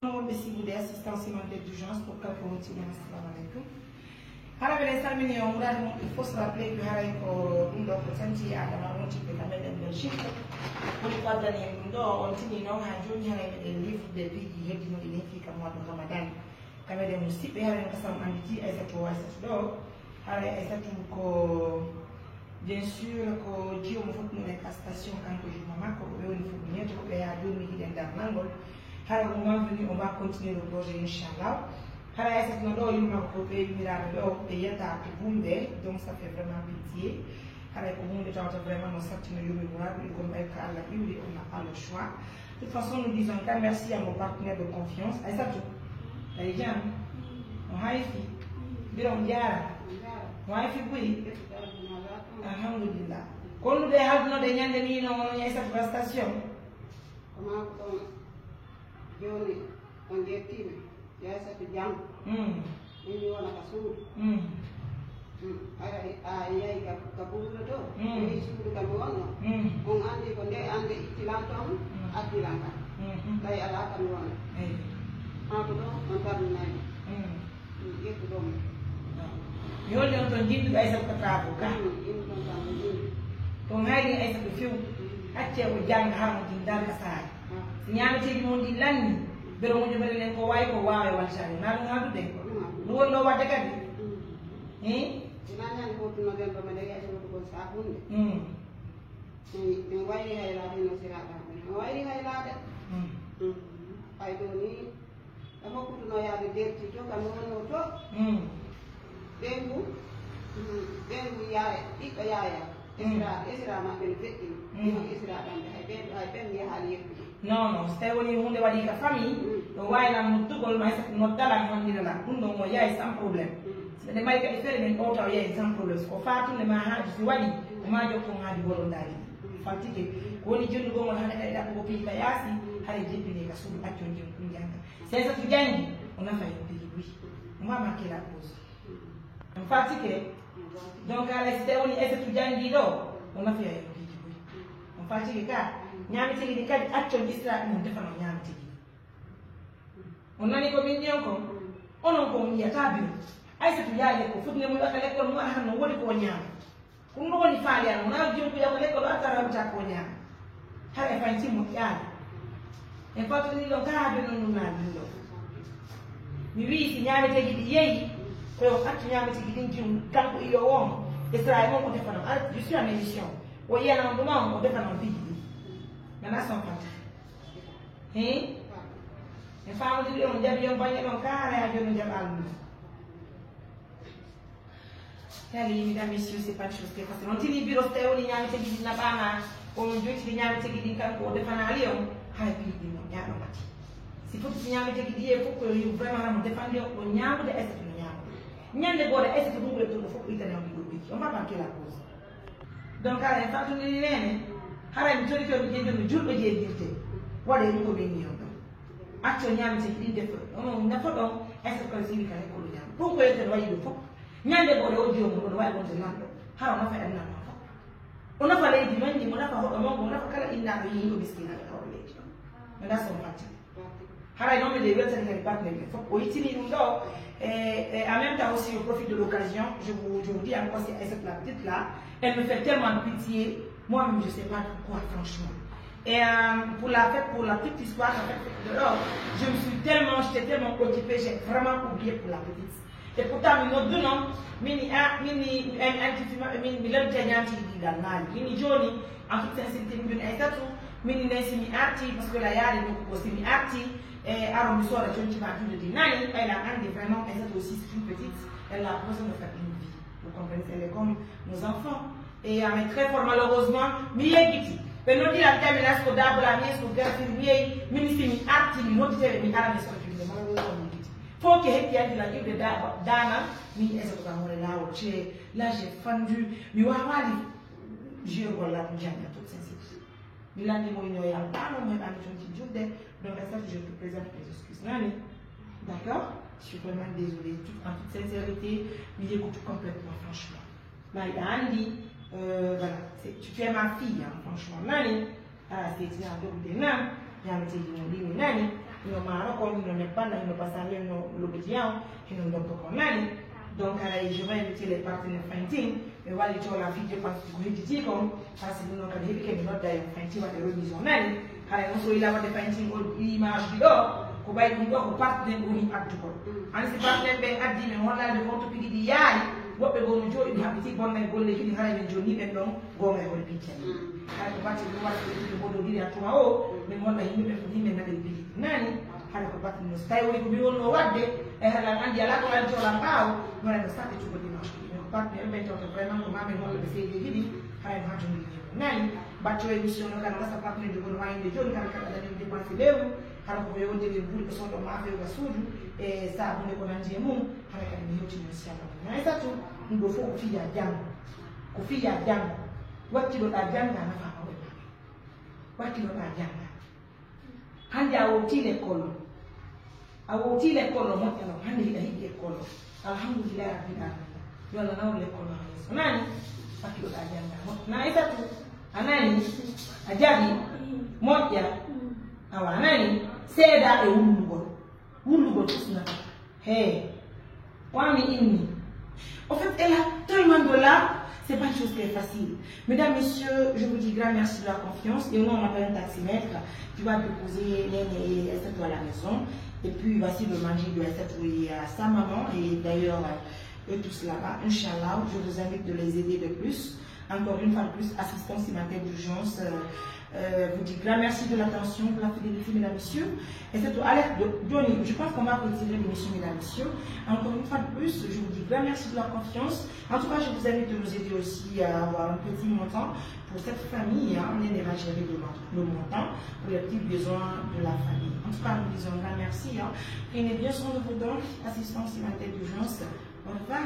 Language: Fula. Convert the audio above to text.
de assistance humanitaire d'urgence pour Kalkounti. Assalamu alaikum. Harabele salmini on il faut se rappeler que haray ko dum do ko santi adama on ci be kameden Belgique pour pardonner ndo on tini no ha joni haray de livre de bigi heddi no de fi kam wadu Ramadan kameden musibe haray ko sam anditi ay sato wa sato do haray ay sato ko bien sûr ko dio mo fot mo nek station kanko ju mama ko be woni fu ñeto ko ya joni hiden dar nangol. Au moment venu, on va continuer le projet, Inch'Allah. Donc ça fait vraiment pitié. Vraiment, on n'a pas le choix. De toute façon, nous disons qu'un merci à nos partenaires de confiance. Alhamdulillah. Quand nous avons cette station, Joni on jettime yaysatu jam ni wona ka suudu a yayi ka buuɗo to ni suudu kam wonno on andi ko nde ande ittilan toon addilan kam tawi ala kam wona hako ɗo on tarminayi ƴettuɗomo yolde on toon jinduɓe aysatu ko traabo ka ɗum ɗon kam o jindi to hayni aysatu few acce o janga harmo jindalka saare ñameteji mon ɗi lanni bere moƴo bele len ko wawi ko wawe waltade na ɗum haɗuɗen ko ɗum woni ɗo wadde kadi inañani fotunoɗen ɗo mbeɗa yeyta wotugo sakunde min wayri haylade no siraɗaɓe mi wayri haylade hay ɗo ni e hokkutuno yaade derti to kam wonno to ɓengu yaaya ɓiɗɗo yaaya esira maɓɓe no feƴƴini ɗino esiraɗamɓe hay ɓen yahaali yettude non non so tawi woni hunde waɗi ka famille ɗo waynan noddugol may sato noddalan wondirana ɗum ɗon o yahay sans probléme so ɓe mari kadi feere ɓen ɓowta o yahay sans probléme soko fatunde ma haaji so waɗi oma jokkon haadi bolondari fantike ko woni jonnugol ngol hande kadi ɗaɓɓugo piiji ka yaasi haɗa jeppine ka suudu accon joni ɗum jangga sey sato jangi o nafa hen piiji ɓuyi oma marqué la cause en fantike donc alay so tawi woni esatu jangi ɗo o nafiya hen piiji ɓuyi en fantike ka ñamitigi ɗi kadi accon israel mum defano ñamitigi on nani ko min ƴon ko onon ko yiyata biro aysatu yaaye ko fotine mum waɗa l'école mum waɗa hanno woɗi ko ñaama ko ɗum ɗo woni faaliyano wona jom mbiya ko l'école o arta rawta ko ñaama hara e fantimmo ƴaala en fatotini ɗon ka be noon ɗum naani ɗum ɗo mi wii si ñamitegi ɗi yeeyi koyo accu ñamitigi ɗin jum kanko iyo on israel mum o defanon je suis en émission o yiyanon ɗuma o defanon piji ɗi maintenant son fanta e famodiri on jaɓi on bañe ɗon kaara ha joni jaɓa almudo tali mesdames messieurs c'est pas une chose qui est facile on tini bureau so tawi woni ñamitegi ɗi naɓama on joytide ñamitegi ɗin kanko o defanali on hay piiɗi mo ñaɗo mati si foti si ñamitegi ɗi yeey fof ko vraiment ramo défandi on ɗo ñamude aysatu no ñamude ñande goɗo aysatu ɗum ɓuure toɗo fof ko itane on ɗiɗo ɓiki on va manqué la cause donc ara en fatodiri nene haray mi joni to mi jeejono julɗo jeedirte waɗe ɗum ko ɓen yiyon ɗon acco ñamiteki ɗin defa on nafa ɗon aysatu kala siwi kala koɗo ñama ɗum ko yenten wayi ɗum fof ñande goɗo o jiyo mum ɗo wawi wonde lanɗo hara o nafa e annama fof o nafa leydi men ndi o nafa hoɗo mongo o nafa kala innaɗo yiiɗo miskinaɓe hawɗo leydi ɗo mi nasa on fatti haray noon mbiɗe weltani kadi partenaire ɓe fof o yittini ɗum ɗo et en même temps aussi au profit de l'occasion je vous dis encore si Aïssata la petite là elle me fait tellement pitié moi-même je ne sais pas pourquoi franchement et pour la petite histoire en fait j'étais tellement occupée j'ai vraiment oublié pour la petite et pourtant mi nodduno mini mi lemte ñaamtigi ɗiɗal naali mini joni en toute sincérité mi joni Aïssatou mini nden simi arti par ce que la yaade nokku ko simi arti et aro mi sooda joni cima juude di nani elle a andi vraiment Aïssatou aussi c'est une petite elle a besoin de faire une vie vous comprenez elle est comme nos enfants et elle est très fort malheureusement mi yeggiti ɓe noddiram jaminas ko dabla mi yeeso garfir mi yeeyi min simi arti mi nodditeɓe mi arane sojude malheureusement mi yeggiti faut que hekki andi la ƴiwde dana min Aïssatou kam hoore lawol ce là j'ai fendu mi wawali jeurgol la ɗum jangi en toute sincérité mi landi mo ino yam ɗano mo heɓami toon ci julde donc Aïssatou je te présente mes excuses nani d'accord je suis vraiment désolée en toute sincérité mi yeggoutu complètement franchement ma yiɗa andi voilà tu es ma fille hein, franchement nani c'est un jour de nan ñameteji mo ɗimi nani ino Maroc, ino Népal, ino Passalia, ino Lobedian, ino Ndokokonani. Donc, je vais inviter les partenaires fighting. Mais voilà, tu as la vidéo parce que vous dites parce que nous avons dit que nous avons fighting à l'horizon. Alors, nous avons des fighting l'image du dos. Ko bay ko ko partenaire woni addu ko an si partenaire be addi men hollade ko to pigi di yaari wobbe go no jodi di habiti bonnay golle kidi hara men joni ben don gonga e hol picce hay ko batti do wala ko do diri atuma o men holla yimbe ko yimbe nabe pigi nani hara ko batti no stay woni ko bi wonno wadde e hala andi ala ko lan jola baw no la state to ko dimanche men partenaire be to vraiment ko mamen holla be seyde gidi hara ma joni nani baccio émission no kana wasa partenaire de gono wayde joni kana kada dañu dépenser lewu hara ko ɓe wondiri ɓurɓe soɗo ma fewga suudu e sabunde ko nandi e mum hara kadi mi hewtino inchallah nayi tatu ɗum ɗo fof ko fiya janggo ko fiya janggo wattiɗoɗa jangga nafama woni wattiɗoɗa jangga hande a wowti l'école a wowti l'école o moƴƴano hande hiɗa hiɗi école o alhamdoulillahi rabbil alamin yo allah nawr l'école o yeeso nani wattiɗoɗa jangga moƴƴa nayi tatu a nani a jaaɓi moƴƴa awa nani seeda e wullugol usnata hey wami inni en fait elle a tellement de là c'est pas une chose qui est facile. Mesdames, messieurs, je vous dis grand merci de la confiance et nous on appelle un taximètre qui va déposer Nene et Esther à la maison et puis voici le manger de Esther et à sa maman et d'ailleurs eux tous là-bas. Inch'Allah, je vous invite de les aider de plus. Encore une fois de plus, assistance immédiate d'urgence. Vous dis grand merci de l'attention, de la fidélité, mesdames, messieurs. Et c'est tout. Alerte de Johnny, je pense qu'on va retirer l'émission, mesdames, messieurs. Encore une fois de plus, je vous dis grand merci de la confiance. En tout cas, je vous invite de nous aider aussi à avoir un petit montant pour cette famille. On est déjà géré le montant pour les petits besoins de la famille. En tout cas, nous disons grand merci. Prenez bien soin de vos dons, assistance immédiate d'urgence. Au revoir.